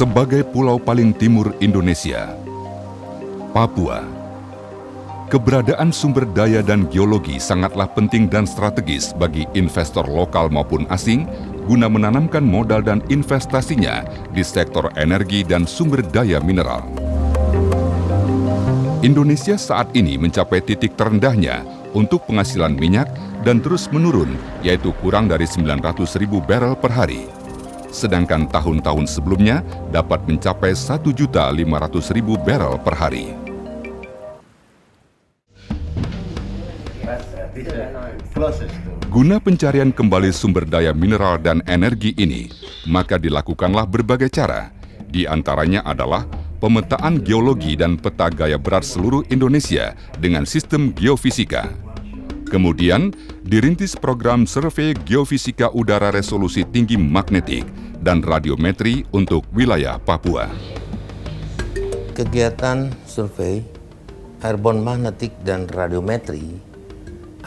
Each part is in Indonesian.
Sebagai pulau paling timur Indonesia, Papua, keberadaan sumber daya dan geologi sangatlah penting dan strategis bagi investor lokal maupun asing guna menanamkan modal dan investasinya di sektor energi dan sumber daya mineral. Indonesia saat ini mencapai titik terendahnya untuk penghasilan minyak dan terus menurun, yaitu kurang dari 900.000 barel per hari. Sedangkan tahun-tahun sebelumnya dapat mencapai 1.500.000 barel per hari. Guna pencarian kembali sumber daya mineral dan energi ini, maka dilakukanlah berbagai cara. Di antaranya adalah pemetaan geologi dan peta gaya berat seluruh Indonesia dengan sistem geofisika. Kemudian, dirintis program survei geofisika udara resolusi tinggi magnetik dan radiometri untuk wilayah Papua. Kegiatan survei airborne magnetik dan radiometri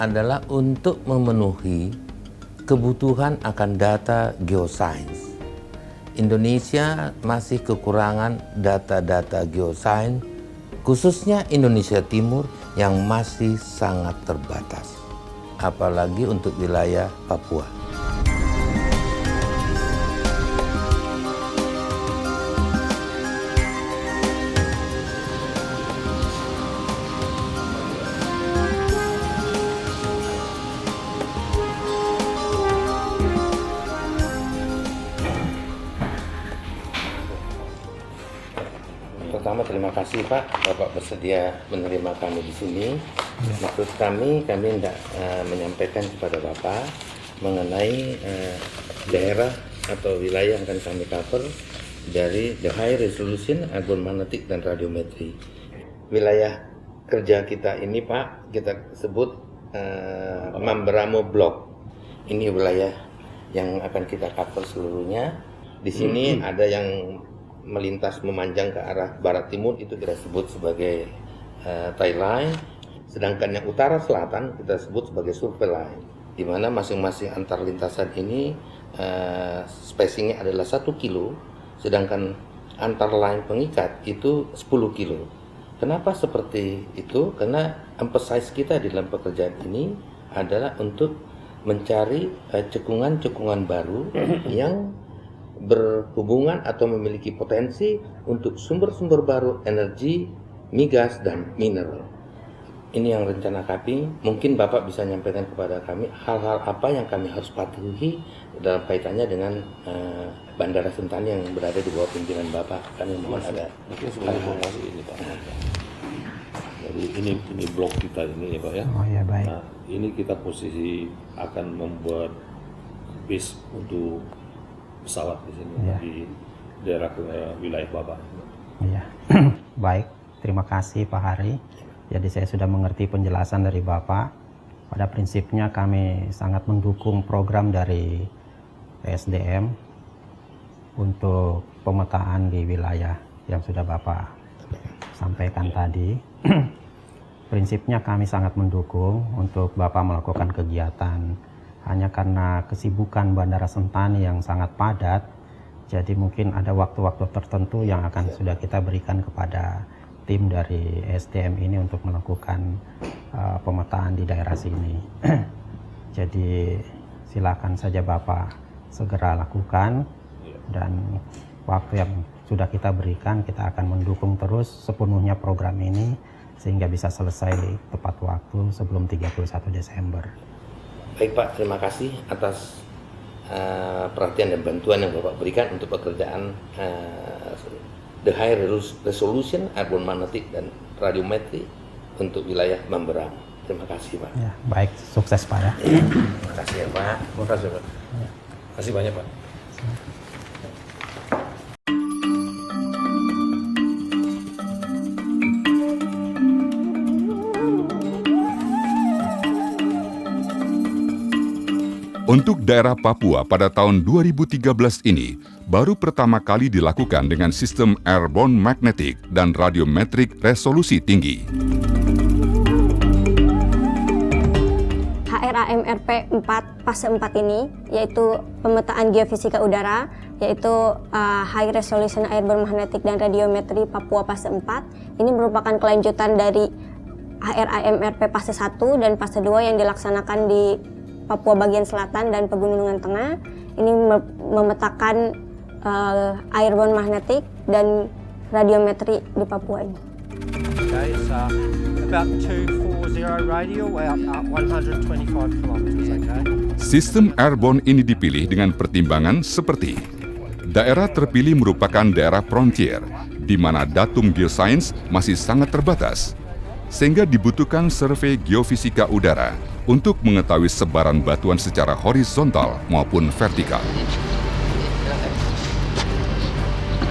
adalah untuk memenuhi kebutuhan akan data geosains. Indonesia masih kekurangan data-data geosains, khususnya Indonesia Timur yang masih sangat terbatas, apalagi untuk wilayah Papua. Pertama, terima kasih Pak, Bapak bersedia menerima kami di sini. Maksud kami tidak menyampaikan kepada Bapak mengenai daerah atau wilayah yang akan kami cover dari the high resolution airborne magnetic dan radiometri. Wilayah kerja kita ini Pak, kita sebut Mamberamo Block. Ini wilayah yang akan kita cover seluruhnya. Di sini ada yang melintas memanjang ke arah barat timur, itu kita sebut sebagai tie line, sedangkan yang utara selatan kita sebut sebagai survey line, di mana masing-masing antar lintasan ini spacingnya adalah 1 kilo, sedangkan antar line pengikat itu 10 kilo. Kenapa seperti itu? Karena emphasize kita di dalam pekerjaan ini adalah untuk mencari cekungan-cekungan baru yang berhubungan atau memiliki potensi untuk sumber-sumber baru energi, migas, dan mineral. Ini yang rencana kami. Mungkin Bapak bisa menyampaikan kepada kami hal-hal apa yang kami harus patuhi dalam kaitannya dengan Bandara Sentani yang berada di bawah pimpinan Bapak. Kami mohon ada. Mungkin sebagai informasi ini Pak. Jadi ini blok kita ini ya Pak ya. Oh ya, baik. Nah, ini kita posisi akan membuat base untuk pesawat di sini ya, di daerah wilayah Bapak. Iya, baik. Terima kasih Pak Hari. Jadi saya sudah mengerti penjelasan dari Bapak. Pada prinsipnya kami sangat mendukung program dari SDM untuk pemetaan di wilayah yang sudah Bapak sampaikan tadi. Prinsipnya kami sangat mendukung untuk Bapak melakukan kegiatan. Hanya karena kesibukan Bandara Sentani yang sangat padat, jadi mungkin ada waktu-waktu tertentu yang akan sudah kita berikan kepada tim dari SDM ini untuk melakukan pemetaan di daerah sini. Jadi silakan saja Bapak segera lakukan, dan waktu yang sudah kita berikan kita akan mendukung terus sepenuhnya program ini sehingga bisa selesai tepat waktu sebelum 31 Desember. Baik Pak, terima kasih atas perhatian dan bantuan yang Bapak berikan untuk pekerjaan the high resolution airborne magnetic dan radiometri untuk wilayah Mamberamo. Terima kasih Pak. Ya, baik, sukses Pak ya. Terima kasih ya Pak. Terima kasih Pak. Terima kasih banyak Pak. Untuk daerah Papua pada tahun 2013 ini, baru pertama kali dilakukan dengan sistem airborne magnetic dan radiometrik resolusi tinggi. HRAMRP 4 fase 4 ini, yaitu pemetaan geofisika udara, yaitu High Resolution Airborne Magnetic dan Radiometri Papua fase 4. Ini merupakan kelanjutan dari HRAMRP fase 1 dan fase 2 yang dilaksanakan di Papua bagian selatan dan Pegunungan Tengah. Ini memetakan airborne magnetic dan radiometri di Papua ini. Okay, it's about 240 radial out 125 kilometers, okay? Sistem airborne ini dipilih dengan pertimbangan seperti daerah terpilih merupakan daerah frontier, di mana datum geosains masih sangat terbatas, sehingga dibutuhkan survei geofisika udara untuk mengetahui sebaran batuan secara horizontal maupun vertikal.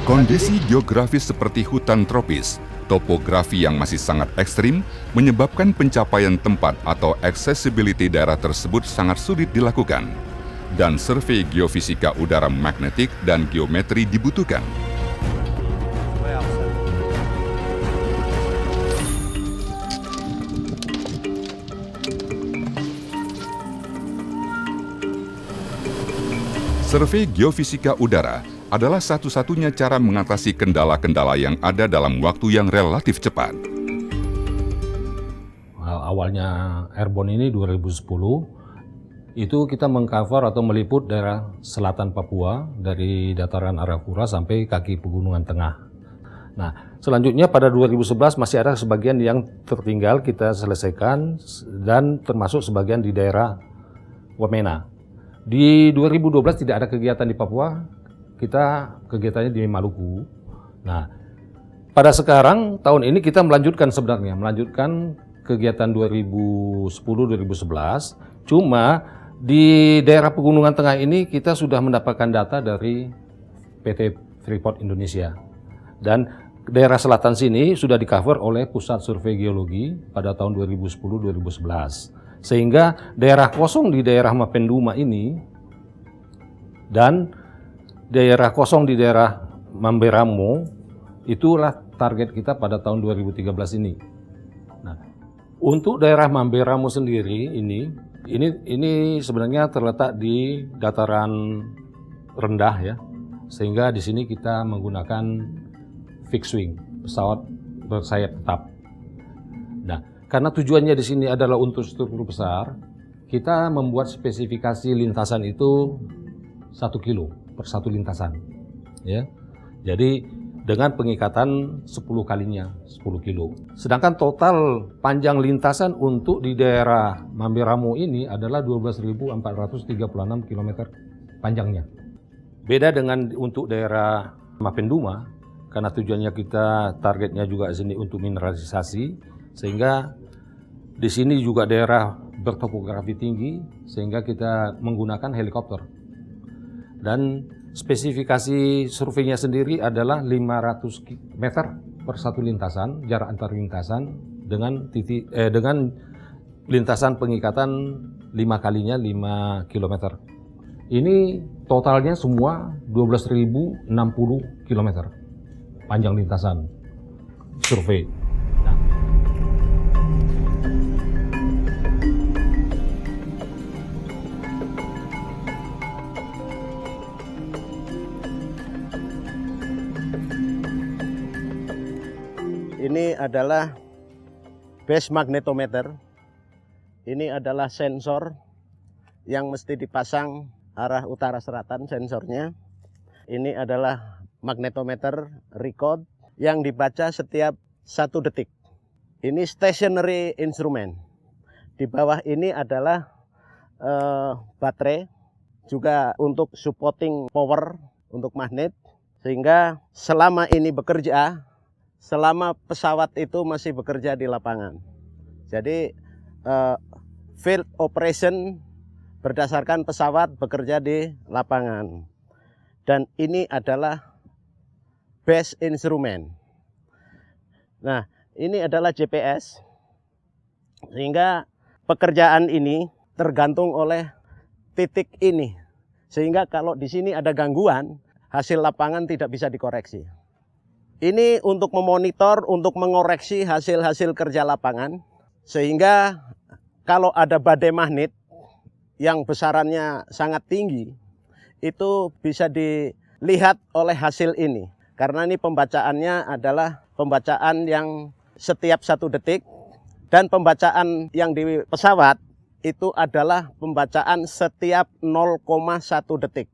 Kondisi geografis seperti hutan tropis, topografi yang masih sangat ekstrim menyebabkan pencapaian tempat atau accessibility daerah tersebut sangat sulit dilakukan, dan survei geofisika udara magnetik dan geometri dibutuhkan. Wow, Survei geofisika udara adalah satu-satunya cara mengatasi kendala-kendala yang ada dalam waktu yang relatif cepat. Awalnya airborne ini 2010, itu kita mengcover atau meliput daerah selatan Papua dari dataran Arafura sampai kaki Pegunungan Tengah. Nah, selanjutnya pada 2011 masih ada sebagian yang tertinggal kita selesaikan dan termasuk sebagian di daerah Wamena. Di 2012 tidak ada kegiatan di Papua, kita kegiatannya di Maluku. Nah, pada sekarang tahun ini kita melanjutkan kegiatan 2010-2011. Cuma di daerah Pegunungan Tengah ini kita sudah mendapatkan data dari PT Freeport Indonesia. Dan daerah selatan sini sudah di-cover oleh Pusat Survei Geologi pada tahun 2010-2011. Sehingga daerah kosong di daerah Mapenduma ini dan daerah kosong di daerah Mamberamo itulah target kita pada tahun 2013 ini. Nah, untuk daerah Mamberamo sendiri ini sebenarnya terletak di dataran rendah ya, sehingga di sini kita menggunakan fixed wing, pesawat bersayap tetap. Nah, karena tujuannya di sini adalah untuk struktur besar, kita membuat spesifikasi lintasan itu 1 kilo per satu lintasan, ya. Jadi dengan pengikatan 10 kalinya 10 kilo. Sedangkan total panjang lintasan untuk di daerah Mamberamo ini adalah 12.436 km panjangnya. Beda dengan untuk daerah Mapenduma, karena tujuannya kita targetnya juga di sini untuk mineralisasi, sehingga di sini juga daerah bertopografi tinggi, sehingga kita menggunakan helikopter. Dan spesifikasi surveinya sendiri adalah 500 meter per satu lintasan, jarak antar lintasan dengan lintasan pengikatan 5 kalinya 5 km. Ini totalnya semua 12.060 km panjang lintasan survei. Ini adalah base magnetometer. Ini adalah sensor yang mesti dipasang arah utara selatan sensornya. Ini adalah magnetometer record yang dibaca setiap 1 detik. Ini stationary instrument. Di bawah ini adalah baterai, juga untuk supporting power untuk magnet, sehingga selama ini bekerja, selama pesawat itu masih bekerja di lapangan. Jadi field operation berdasarkan pesawat bekerja di lapangan. Dan ini adalah base instrument. Nah, ini adalah GPS. Sehingga pekerjaan ini tergantung oleh titik ini. Sehingga kalau di sini ada gangguan, hasil lapangan tidak bisa dikoreksi. Ini untuk memonitor, untuk mengoreksi hasil-hasil kerja lapangan. Sehingga kalau ada badai magnet yang besarannya sangat tinggi, itu bisa lihat oleh hasil ini. Karena ini pembacaannya adalah pembacaan yang setiap 1 detik dan pembacaan yang di pesawat itu adalah pembacaan setiap 0,1 detik.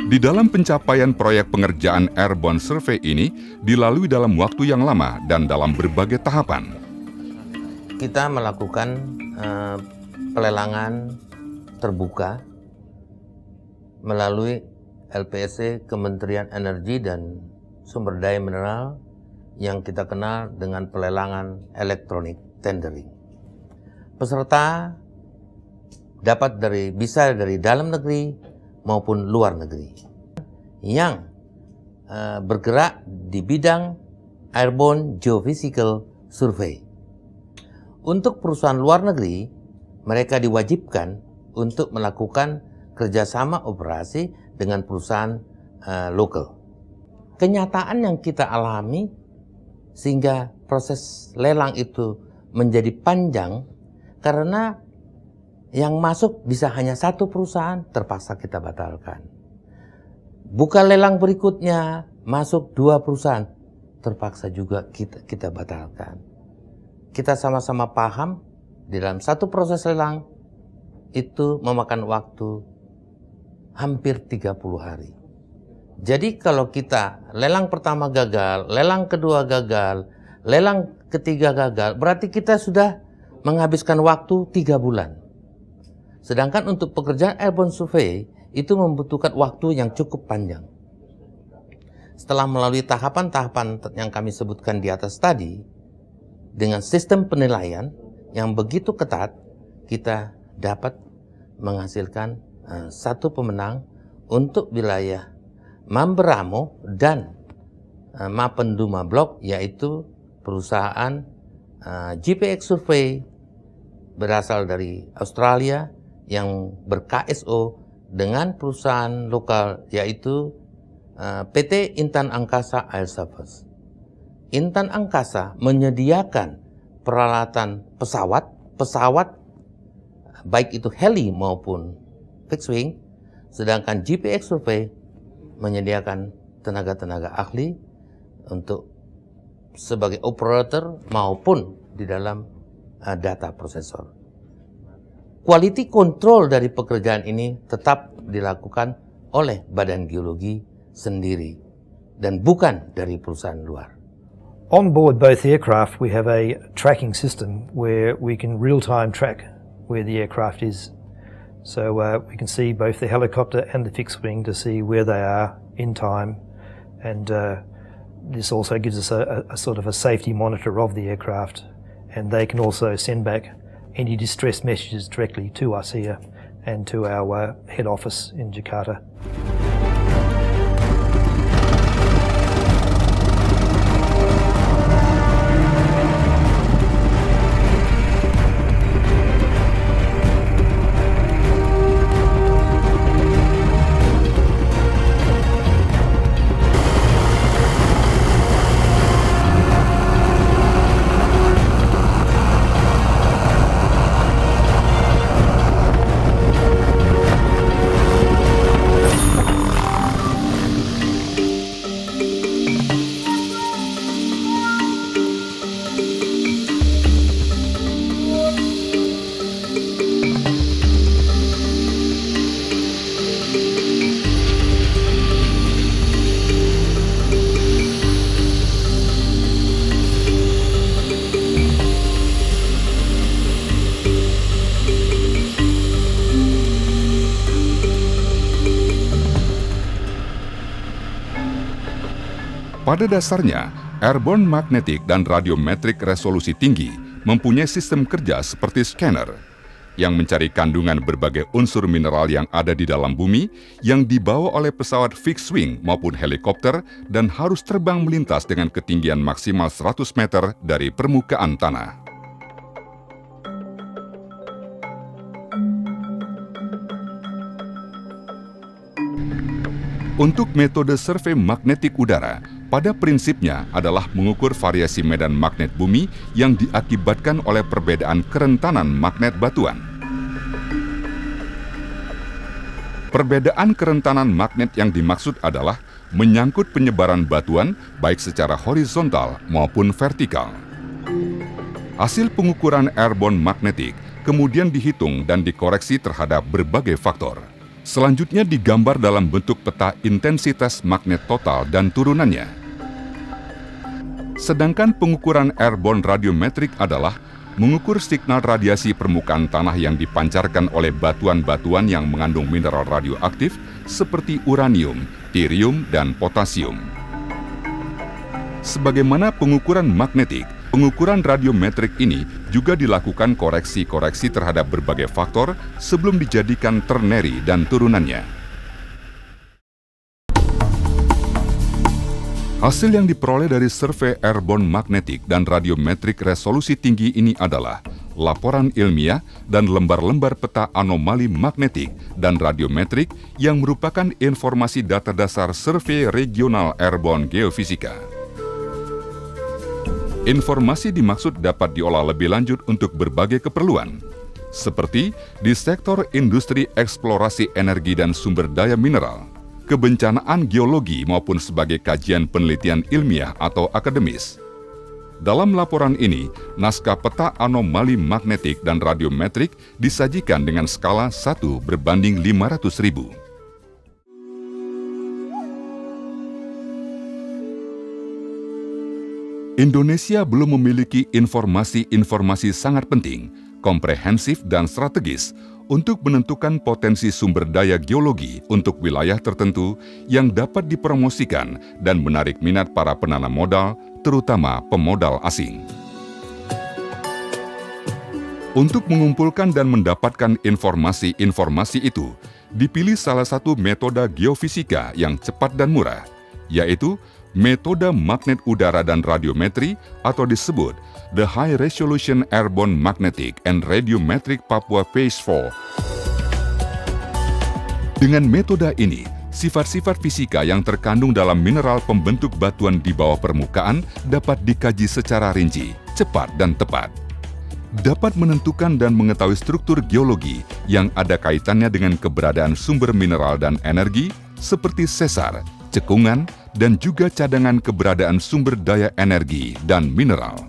Di dalam pencapaian proyek pengerjaan Airborne Survey ini dilalui dalam waktu yang lama dan dalam berbagai tahapan. Kita melakukan pelelangan terbuka melalui LPSC Kementerian Energi dan Sumber Daya Mineral yang kita kenal dengan pelelangan elektronik tendering. Peserta dapat bisa dari dalam negeri maupun luar negeri yang bergerak di bidang Airborne Geophysical Survey. Untuk perusahaan luar negeri, mereka diwajibkan untuk melakukan kerjasama operasi dengan perusahaan lokal. Kenyataan yang kita alami sehingga proses lelang itu menjadi panjang karena yang masuk bisa hanya 1 perusahaan, terpaksa kita batalkan. Buka lelang berikutnya, masuk 2 perusahaan, terpaksa juga kita batalkan. Kita sama-sama paham di dalam satu proses lelang itu memakan waktu hampir 30 hari. Jadi kalau kita lelang pertama gagal, lelang kedua gagal, lelang ketiga gagal, berarti kita sudah menghabiskan waktu 3 bulan. Sedangkan untuk pekerjaan Airborne Survey itu membutuhkan waktu yang cukup panjang. Setelah melalui tahapan-tahapan yang kami sebutkan di atas tadi, dengan sistem penilaian yang begitu ketat, kita dapat menghasilkan satu pemenang untuk wilayah Mamberamo dan Mapenduma Block, yaitu perusahaan GPX Survey berasal dari Australia yang ber-KSO dengan perusahaan lokal yaitu PT Intan Angkasa Air Service. Intan Angkasa menyediakan peralatan pesawat baik itu heli maupun fixed wing, sedangkan GPX Survey menyediakan tenaga-tenaga ahli untuk sebagai operator maupun di dalam data processor. Quality control dari pekerjaan ini tetap dilakukan oleh Badan Geologi sendiri dan bukan dari perusahaan luar. On board both aircraft, we have a tracking system where we can real-time track where the aircraft is. So we can see both the helicopter and the fixed wing to see where they are in time, and this also gives us a sort of a safety monitor of the aircraft, and they can also send back any distress messages directly to us here and to our head office in Jakarta. Pada dasarnya, Airborne Magnetic dan Radiometrik Resolusi Tinggi mempunyai sistem kerja seperti scanner yang mencari kandungan berbagai unsur mineral yang ada di dalam bumi yang dibawa oleh pesawat fixed wing maupun helikopter dan harus terbang melintas dengan ketinggian maksimal 100 meter dari permukaan tanah. Untuk metode survei magnetik udara, pada prinsipnya adalah mengukur variasi medan magnet bumi yang diakibatkan oleh perbedaan kerentanan magnet batuan. Perbedaan kerentanan magnet yang dimaksud adalah menyangkut penyebaran batuan baik secara horizontal maupun vertikal. Hasil pengukuran airborne magnetic kemudian dihitung dan dikoreksi terhadap berbagai faktor. Selanjutnya digambar dalam bentuk peta intensitas magnet total dan turunannya. Sedangkan pengukuran airborne radiometrik adalah mengukur signal radiasi permukaan tanah yang dipancarkan oleh batuan-batuan yang mengandung mineral radioaktif seperti uranium, tirium, dan potasium. Sebagaimana pengukuran magnetik, pengukuran radiometrik ini juga dilakukan koreksi-koreksi terhadap berbagai faktor sebelum dijadikan ternary dan turunannya. Hasil yang diperoleh dari survei airborne magnetik dan radiometrik resolusi tinggi ini adalah laporan ilmiah dan lembar-lembar peta anomali magnetik dan radiometrik yang merupakan informasi data dasar survei regional airborne geofisika. Informasi dimaksud dapat diolah lebih lanjut untuk berbagai keperluan, seperti di sektor industri eksplorasi energi dan sumber daya mineral, kebencanaan geologi maupun sebagai kajian penelitian ilmiah atau akademis. Dalam laporan ini, naskah peta anomali magnetik dan radiometrik disajikan dengan skala 1:500.000. Indonesia belum memiliki informasi-informasi sangat penting, komprehensif dan strategis untuk menentukan potensi sumber daya geologi untuk wilayah tertentu yang dapat dipromosikan dan menarik minat para penanam modal, terutama pemodal asing. Untuk mengumpulkan dan mendapatkan informasi-informasi itu, dipilih salah satu metode geofisika yang cepat dan murah, yaitu metode magnet udara dan radiometri atau disebut The High Resolution Airborne Magnetic and Radiometric Papua Phase 4. Dengan metode ini, sifat-sifat fisika yang terkandung dalam mineral pembentuk batuan di bawah permukaan dapat dikaji secara rinci, cepat dan tepat. Dapat menentukan dan mengetahui struktur geologi yang ada kaitannya dengan keberadaan sumber mineral dan energi seperti sesar, cekungan, dan juga cadangan keberadaan sumber daya energi dan mineral.